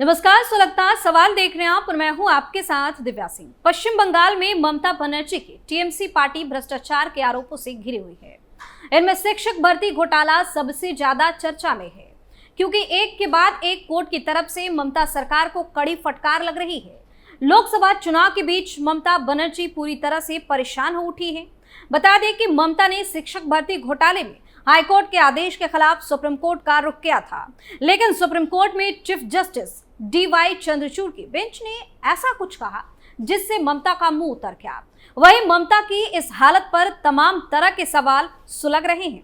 नमस्कार, सुलगता सवाल देख रहे हैं आप और मैं हूं आपके साथ दिव्या सिंह। पश्चिम बंगाल में ममता बनर्जी की टीएमसी पार्टी भ्रष्टाचार के आरोपों से घिरी हुई है। इनमें शिक्षक भर्ती घोटाला सबसे ज्यादा चर्चा में है, क्योंकि एक के बाद एक कोर्ट की तरफ से ममता सरकार को कड़ी फटकार लग रही है। लोकसभा चुनाव के बीच ममता बनर्जी पूरी तरह से परेशान हो उठी है। बता दें कि ममता ने शिक्षक भर्ती घोटाले में हाईकोर्ट के आदेश के खिलाफ सुप्रीम कोर्ट का रुख किया था, लेकिन सुप्रीम कोर्ट में चीफ जस्टिस डीवाई चंद्रचूड़ की बेंच ने ऐसा कुछ कहा जिससे ममता का मुंह उतर गया। वहीं ममता की इस हालत पर तमाम तरह के सवाल सुलग रहे हैं।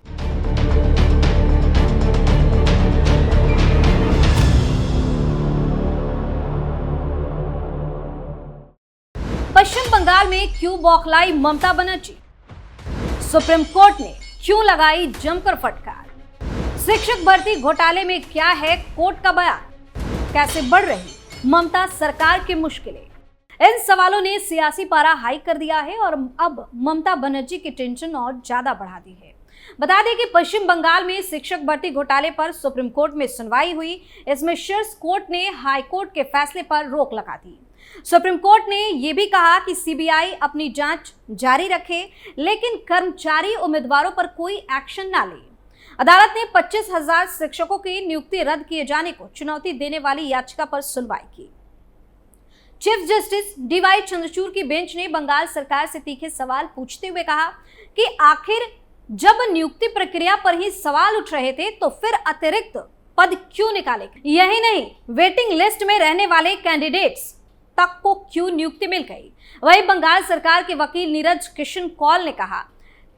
पश्चिम बंगाल में क्यों बौखलाई ममता बनर्जी? सुप्रीम कोर्ट ने क्यों लगाई जमकर फटकार? शिक्षक भर्ती घोटाले में क्या है कोर्ट का बयान? कैसे बढ़ रही ममता सरकार की मुश्किलें? इन सवालों ने सियासी पारा हाई कर दिया है और अब ममता बनर्जी की टेंशन और ज्यादा बढ़ा दी है। बता दें कि पश्चिम बंगाल में शिक्षक भर्ती घोटाले पर सुप्रीम कोर्ट में सुनवाई हुई। इसमें शीर्ष कोर्ट ने हाई कोर्ट के फैसले पर रोक लगा दी। सुप्रीम कोर्ट ने यह भी कहा कि सीबीआई अपनी जांच जारी रखे, लेकिन कर्मचारी उम्मीदवारों पर कोई एक्शन ना ले। अदालत ने 25,000 शिक्षकों की नियुक्ति रद्द किए जाने को चुनौती देने वाली याचिका पर सुनवाई की। चीफ जस्टिस डीवाई चंद्रचूड़ की बेंच ने बंगाल सरकार से तीखे सवाल पूछते हुए कहा कि आखिर जब नियुक्ति प्रक्रिया पर ही सवाल उठ रहे थे तो फिर अतिरिक्त पद क्यों निकाले? यही नहीं, वेटिंग लिस्ट में रहने वाले कैंडिडेट्स तक को क्यों नियुक्ति मिल गई? वहीं बंगाल सरकार के वकील नीरज किशन कौल ने कहा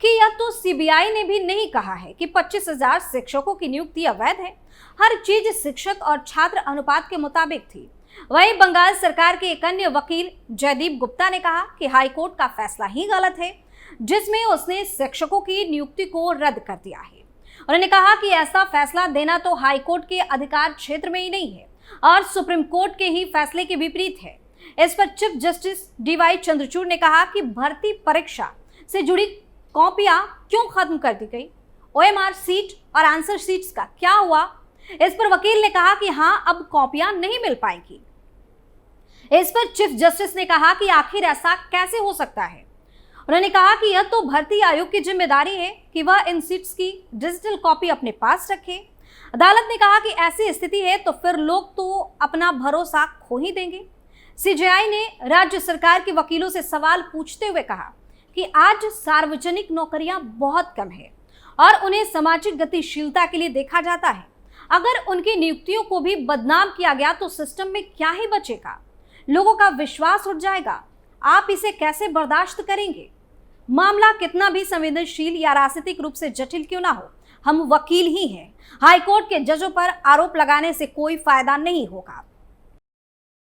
कि यह तो सीबीआई ने भी नहीं कहा है कि 25,000 शिक्षकों की नियुक्ति अवैध है। हर चीज शिक्षक और छात्र अनुपात के मुताबिक थी। वहीं बंगाल सरकार के एक अन्य वकील जयदीप गुप्ता ने कहा कि हाईकोर्ट का फैसला ही गलत है, जिसमें उसने शिक्षकों की नियुक्ति को रद्द कर दिया है। उन्होंने कहा कि ऐसा फैसला देना तो हाईकोर्ट के अधिकार क्षेत्र में ही नहीं है और सुप्रीम कोर्ट के ही फैसले के विपरीत है। इस पर चीफ जस्टिस डीवाई चंद्रचूड़ ने कहा कि भर्ती परीक्षा से जुड़ी कॉपियां क्यों खत्म कर दी गई? ओएमआर सीट और आंसर सीट्स का क्या हुआ? इस पर वकील ने कहा कि हां, अब कॉपियां नहीं मिल पाएंगी। इस पर चीफ जस्टिस ने कहा कि आखिर ऐसा कैसे हो सकता है? उन्होंने कहा कि यह तो भर्ती आयोग की जिम्मेदारी है कि वह इन सीट्स की डिजिटल कॉपी अपने पास रखे। अदालत ने कहा कि ऐसी स्थिति है तो फिर लोग तो अपना भरोसा खो ही देंगे। सीजेआई ने राज्य सरकार के वकीलों से सवाल पूछते हुए कहा कि आज सार्वजनिक नौकरियां बहुत कम है और उन्हें सामाजिक गतिशीलता के लिए देखा जाता है। अगर उनकी नियुक्तियों को भी बदनाम किया गया तो सिस्टम में क्या ही बचेगा? लोगों का विश्वास उठ जाएगा। आप इसे कैसे बर्दाश्त करेंगे? मामला कितना भी संवेदनशील या राजनीतिक रूप से जटिल क्यों ना हो, हम वकील ही हैं। हाईकोर्ट के जजों पर आरोप लगाने से कोई फायदा नहीं होगा।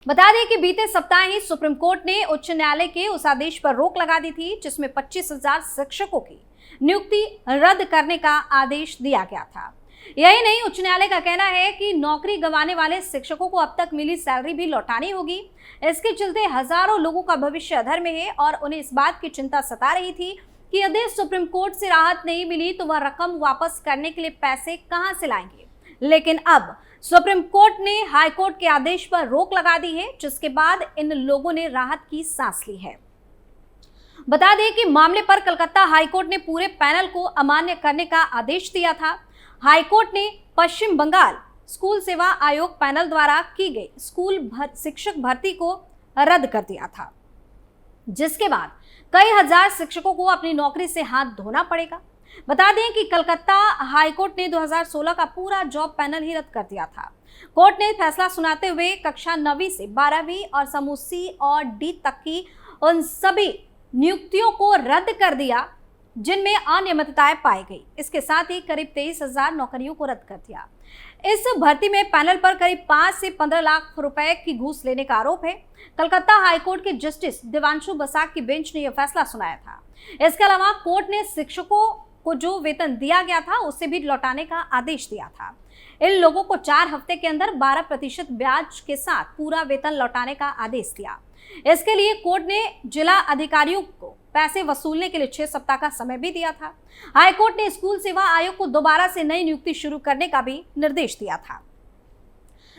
बता दें कि बीते सप्ताह ही सुप्रीम कोर्ट ने उच्च न्यायालय के उस आदेश पर रोक लगा दी थी जिसमें 25,000 शिक्षकों की नियुक्ति रद्द करने का आदेश दिया गया था। यही नहीं, उच्च न्यायालय का कहना है कि नौकरी गंवाने वाले शिक्षकों को अब तक मिली सैलरी भी लौटानी होगी। इसके चलते हजारों लोगों का भविष्य अधर में है और उन्हें इस बात की चिंता सता रही थी कि यदि सुप्रीम कोर्ट से राहत नहीं मिली तो वह रकम वापस करने के लिए पैसे कहां से लाएंगे। लेकिन अब सुप्रीम कोर्ट ने हाई कोर्ट के आदेश पर रोक लगा दी है, जिसके बाद इन लोगों ने राहत की सांस ली है। बता दें कि मामले पर कलकत्ता हाई कोर्ट ने पूरे पैनल को अमान्य करने का आदेश दिया था। हाई कोर्ट ने पश्चिम बंगाल स्कूल सेवा आयोग पैनल द्वारा की गई स्कूल शिक्षक भर्ती को रद्द कर दिया था, जिसके बाद कई हजार शिक्षकों को अपनी नौकरी से हाथ धोना पड़ेगा। बता दें कि कलकत्ता हाई कोर्ट ने 2016 का पूरा जॉब पैनल ही रद्द कर दिया था। कोर्ट ने फैसला सुनाते हुए कक्षा 9वीं से 12वीं और समूह सी और डी तक की उन सभी नियुक्तियों को रद्द कर दिया जिनमें अनियमितताएं पाई गई। इसके साथ ही करीब 23,000 नौकरियों को रद्द कर दिया। इस भर्ती में पैनल पर करीब 5 से 15 लाख रुपए की घूस लेने का आरोप है। कलकत्ता हाईकोर्ट के जस्टिस देवांशु बसाक की बेंच ने यह फैसला सुनाया था। इसके अलावा कोर्ट ने शिक्षकों को जो वेतन दिया गया था उसे भी लौटाने का आदेश दिया था। इन लोगों को 4 हफ्ते के अंदर 12% ब्याज के साथ पूरा वेतन लौटाने का आदेश दिया। इसके लिए कोर्ट ने जिला अधिकारियों को पैसे वसूलने के लिए 6 सप्ताह का समय भी दिया था। हाईकोर्ट ने स्कूल सेवा आयोग को दोबारा से नई नियुक्ति शुरू करने का भी निर्देश दिया था।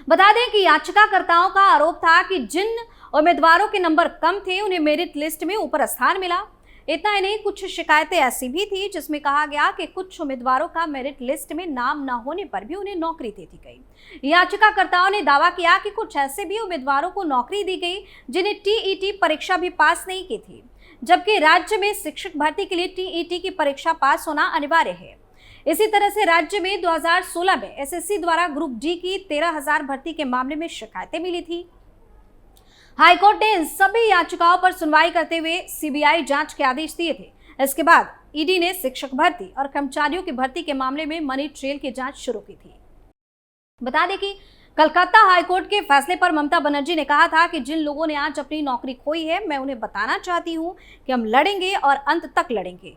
बता दें कि याचिकाकर्ताओं का आरोप था कि जिन उम्मीदवारों के नंबर कम थे उन्हें मेरिट लिस्ट में ऊपर स्थान मिला। इतना ही नहीं, कुछ शिकायतें ऐसी भी थी जिसमें कहा गया कि कुछ उम्मीदवारों का मेरिट लिस्ट में नाम न होने पर भी उन्हें नौकरी दे दी गई। याचिकाकर्ताओं ने दावा किया कि कुछ ऐसे भी उम्मीदवारों को नौकरी दी गई जिन्हें टीईटी परीक्षा भी पास नहीं की थी, जबकि राज्य में शिक्षक भर्ती के लिए टीईटी की परीक्षा पास होना अनिवार्य है। इसी तरह से राज्य में 2016 में एसएससी द्वारा ग्रुप डी की 13,000 भर्ती के मामले में शिकायतें मिली थी। हाईकोर्ट ने इन सभी याचिकाओं पर सुनवाई करते हुए सीबीआई जांच के आदेश दिए थे। इसके बाद ईडी ने शिक्षक भर्ती और कर्मचारियों की भर्ती के मामले में मनी ट्रेल की जांच शुरू की थी। बता दें कि कलकत्ता हाईकोर्ट के फैसले पर ममता बनर्जी ने कहा था कि जिन लोगों ने आज अपनी नौकरी खोई है, मैं उन्हें बताना चाहती हूं कि हम लड़ेंगे और अंत तक लड़ेंगे।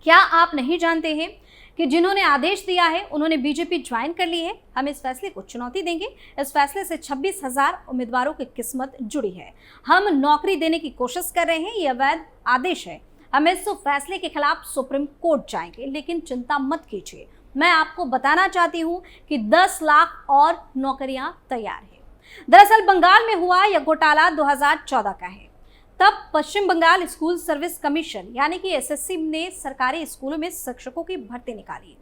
क्या आप नहीं जानते हैं कि जिन्होंने आदेश दिया है उन्होंने बीजेपी ज्वाइन कर ली है। हम इस फैसले को चुनौती देंगे। इस फैसले से 26,000 उम्मीदवारों की किस्मत जुड़ी है। हम नौकरी देने की कोशिश कर रहे हैं। ये अवैध आदेश है। हम इस फैसले के खिलाफ सुप्रीम कोर्ट जाएंगे, लेकिन चिंता मत कीजिए। मैं आपको बताना चाहती हूँ कि 10 लाख और नौकरियां तैयार है। दरअसल बंगाल में हुआ यह घोटाला 2014 का है। तब पश्चिम बंगाल स्कूल सर्विस कमीशन यानी कि एसएससी ने सरकारी स्कूलों में शिक्षकों की भर्ती निकाली।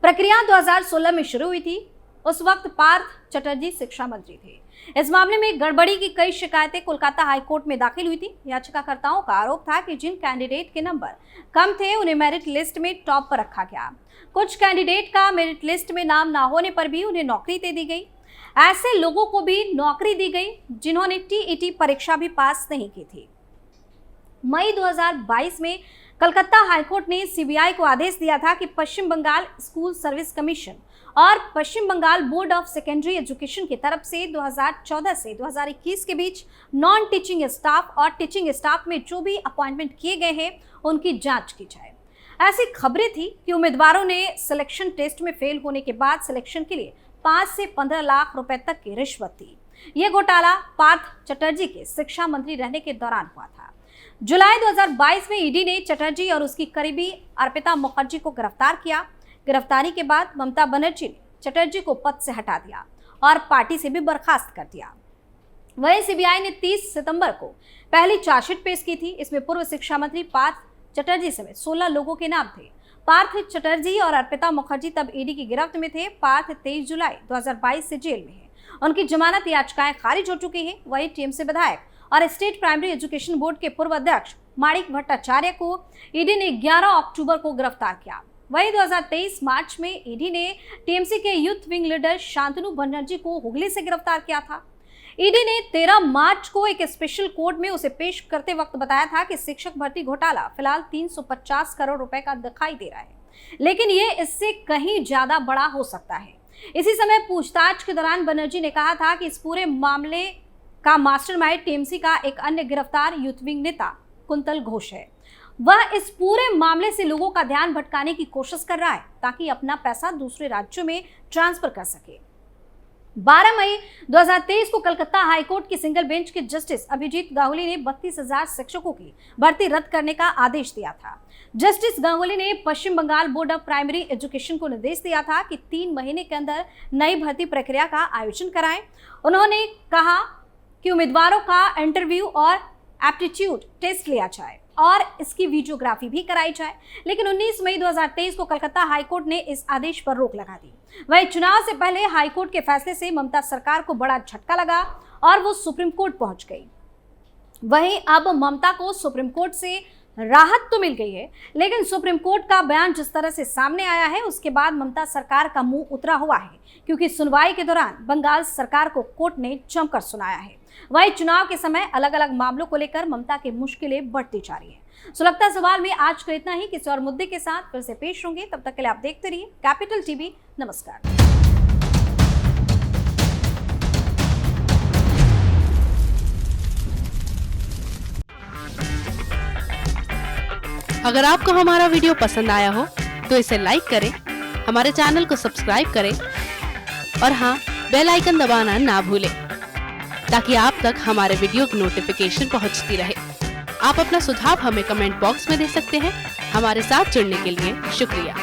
प्रक्रिया 2016 में शुरू हुई थी। उस वक्त पार्थ चटर्जी शिक्षा मंत्री थे। इस मामले में गड़बड़ी की कई शिकायतें कोलकाता हाईकोर्ट में दाखिल हुई थी। याचिकाकर्ताओं का आरोप था कि जिन कैंडिडेट के नंबर कम थे उन्हें मेरिट लिस्ट में टॉप पर रखा गया। कुछ कैंडिडेट का मेरिट लिस्ट में नाम ना होने पर भी उन्हें नौकरी दे दी गई। ऐसे लोगों को भी नौकरी दी गई जिन्होंने टीईटी परीक्षा भी पास नहीं की थी। मई 2022 में कलकत्ता हाईकोर्ट ने सीबीआई को आदेश दिया था कि Paschim Bangal school service commission और Paschim Bangal board of secondary education की तरफ से 2014 से 2021 के बीच नॉन टीचिंग स्टाफ और टीचिंग स्टाफ में जो भी अपॉइंटमेंट किए गए हैं उनकी जांच की जाए। ऐसी खबरें थी कि उम्मीदवारों ने सिलेक्शन टेस्ट में फेल होने के बाद सिलेक्शन के लिए 5 से 15 लाख रुपए तक की रिश्वत थी। यह घोटाला पार्थ चटर्जी के शिक्षा मंत्री रहने के दौरान हुआ था। जुलाई 2022 में ईडी ने चटर्जी और उसकी करीबी अर्पिता मुखर्जी को गिरफ्तार किया। गिरफ्तारी के बाद ममता बनर्जी ने चटर्जी को पद से हटा दिया और पार्टी से भी बर्खास्त कर दिया। वहीं सीबीआई ने 30 सितंबर को पहली चार्जशीट पेश की थी। इसमें पूर्व शिक्षा मंत्री पार्थ चटर्जी समेत 16 लोगों के नाम थे। पार्थ चटर्जी और अर्पिता मुखर्जी तब ईडी की गिरफ्त में थे। पार्थ 23 जुलाई 2022 से जेल में है। उनकी जमानत याचिकाएं खारिज हो चुकी हैं। वहीं टीएमसी विधायक और स्टेट प्राइमरी एजुकेशन बोर्ड के पूर्व अध्यक्ष माणिक भट्टाचार्य को ईडी ने 11 अक्टूबर को गिरफ्तार किया। वहीं 2023 मार्च में ईडी ने टीएमसी के youth wing leader Shantanu Banerjee को हुगली से गिरफ्तार किया था। ईडी ने 13 मार्च को एक स्पेशल कोर्ट में उसे पेश करते वक्त बताया था कि शिक्षक भर्ती घोटाला फिलहाल 350 करोड़ रुपए का दिखाई दे रहा है, लेकिन ये इससे कहीं ज्यादा बड़ा हो सकता है। इसी समय पूछताछ के दौरान बनर्जी ने कहा था कि इस पूरे मामले का मास्टरमाइंड टीएमसी का एक अन्य गिरफ्तार यूथ विंग नेता कुंतल घोष है। वह इस पूरे मामले से लोगों का ध्यान भटकाने की कोशिश कर रहा है ताकि अपना पैसा दूसरे राज्यों में ट्रांसफर कर सके। 12 मई 2023 को कलकत्ता हाईकोर्ट की सिंगल बेंच के जस्टिस अभिजीत गांगुली ने 32,000 शिक्षकों की भर्ती रद्द करने का आदेश दिया था। जस्टिस गांगुली ने Paschim Bangal board of primary education को निर्देश दिया था कि 3 महीने के अंदर नई भर्ती प्रक्रिया का आयोजन कराएं। उन्होंने कहा कि उम्मीदवारों का इंटरव्यू और एप्टीट्यूड टेस्ट लिया जाए और इसकी वीडियोग्राफी भी कराई जाए, लेकिन 19 मई 2023 को कलकत्ता हाईकोर्ट ने इस आदेश पर रोक लगा दी। वहीं चुनाव से पहले हाईकोर्ट के फैसले से ममता सरकार को बड़ा झटका लगा और वो सुप्रीम कोर्ट पहुंच गई। वहीं अब ममता को सुप्रीम कोर्ट से राहत तो मिल गई है, लेकिन सुप्रीम कोर्ट का बयान जिस तरह से सामने आया है उसके बाद ममता सरकार का मुंह उतरा हुआ है, क्योंकि सुनवाई के दौरान बंगाल सरकार को कोर्ट ने जमकर सुनाया है। वहीं चुनाव के समय अलग अलग मामलों को लेकर ममता की मुश्किलें बढ़ती जा रही है। सुलगता सवाल में आज का इतना ही। किसी और मुद्दे के साथ फिर से पेश होंगे, तब तक के लिए आप देखते रहिए कैपिटल टीवी। नमस्कार। अगर आपको हमारा वीडियो पसंद आया हो तो इसे लाइक करें, हमारे चैनल को सब्सक्राइब करें और हाँ, बेल आइकन दबाना ना भूलें ताकि आप तक हमारे वीडियो की नोटिफिकेशन पहुंचती रहे। आप अपना सुझाव हमें कमेंट बॉक्स में दे सकते हैं। हमारे साथ जुड़ने के लिए शुक्रिया।